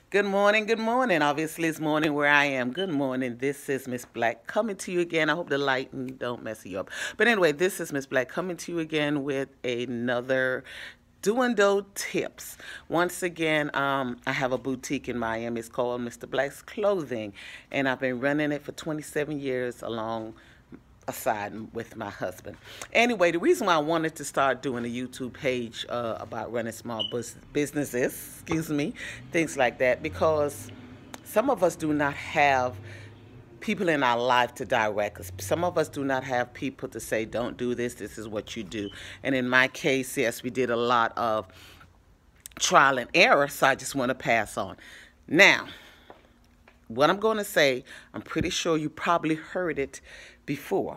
Good morning, good morning. Obviously, it's morning where I am. Good morning. This is Miss Black coming to you again. I hope the lighting don't mess you up. But anyway, this is Miss Black coming to you again with another Do and Do tips. Once again, I have a boutique in Miami. It's called Mr. Black's Clothing, and I've been running it for 27 years along aside with my husband. Anyway, the reason why I wanted to start doing a YouTube page about running small businesses, excuse me, things like that, because some of us do not have people in our life to direct us. Some of us do not have people to say, don't do this, this is what you do. And in my case, yes, we did a lot of trial and error, so I just want to pass on. Now, what I'm going to say, I'm pretty sure you probably heard it before.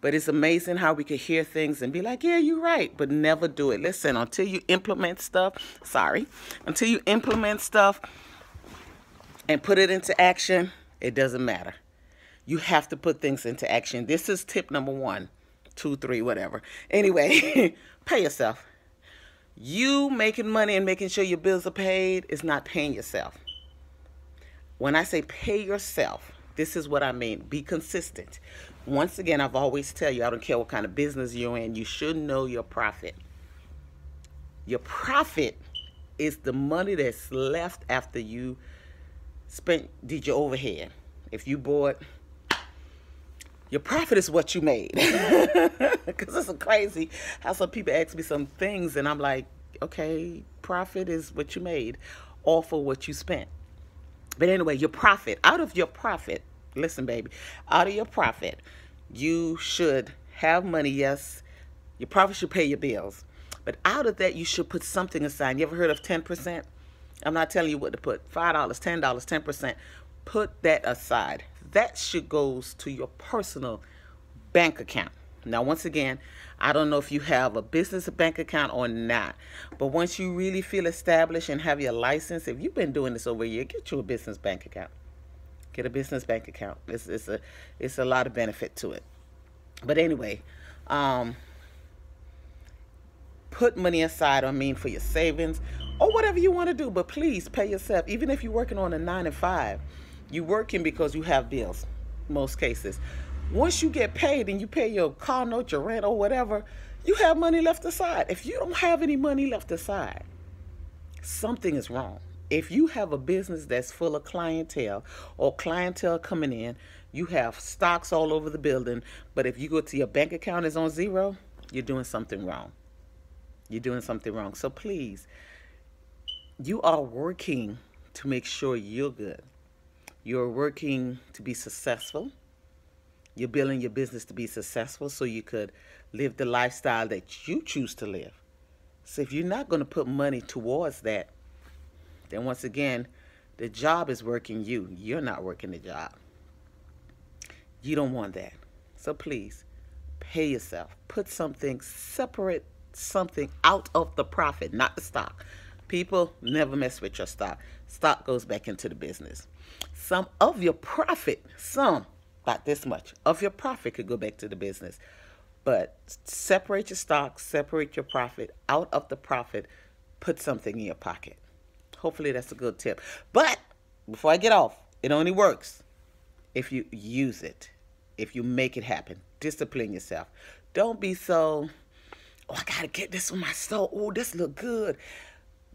But it's amazing how we could hear things and be like, yeah, you're right, but never do it. Listen, until you implement stuff, until you implement stuff and put it into action, it doesn't matter. You have to put things into action. This is tip number 1, 2, 3, whatever. Anyway, pay yourself. You making money and making sure your bills are paid is not paying yourself. When I say pay yourself, this is what I mean. Be consistent. Once again, I've always tell you, I don't care what kind of business you're in, you should know your profit. Your profit is the money that's left after you did your overhead. If you bought, your profit is what you made. Because it's crazy how some people ask me some things and I'm like, okay, profit is what you made off of what you spent. But anyway, your profit, out of your profit, listen, baby, out of your profit, you should have money, yes. Your profit should pay your bills. But out of that, you should put something aside. You ever heard of 10%? I'm not telling you what to put. $5, $10, 10%. Put that aside. That should goes to your personal bank account. Now, once again, I don't know if you have a business bank account or not, but once you really feel established and have your license, if you've been doing this over a year, get you a business bank account. Get a business bank account. It's a lot of benefit to it. But anyway, put money aside, for your savings or whatever you want to do, but please pay yourself. Even if you're working on a 9 to 5, you're working because you have bills, most cases. Once you get paid and you pay your car note, your rent, or whatever, you have money left aside. If you don't have any money left aside, something is wrong. If you have a business that's full of clientele or clientele coming in, you have stocks all over the building, but if you go to your bank account is on zero, you're doing something wrong. You're doing something wrong. So please, you are working to make sure you're good. You're working to be successful. You're building your business to be successful so you could live the lifestyle that you choose to live. So if you're not going to put money towards that, then once again, the job is working you. You're not working the job. You don't want that. So please, pay yourself. Put something, separate something out of the profit, not the stock. People, never mess with your stock. Stock goes back into the business. Some of your profit, about this much of your profit could go back to the business. But separate your stock, separate your profit out of the profit, put something in your pocket. Hopefully that's a good tip. But before I get off, it only works if you use it, if you make it happen. Discipline yourself. Don't be so, I got to get this on my store. Oh, this look good.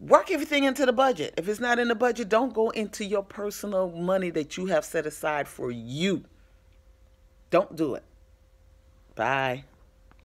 Work everything into the budget. If it's not in the budget, don't go into your personal money that you have set aside for you. Don't do it. Bye.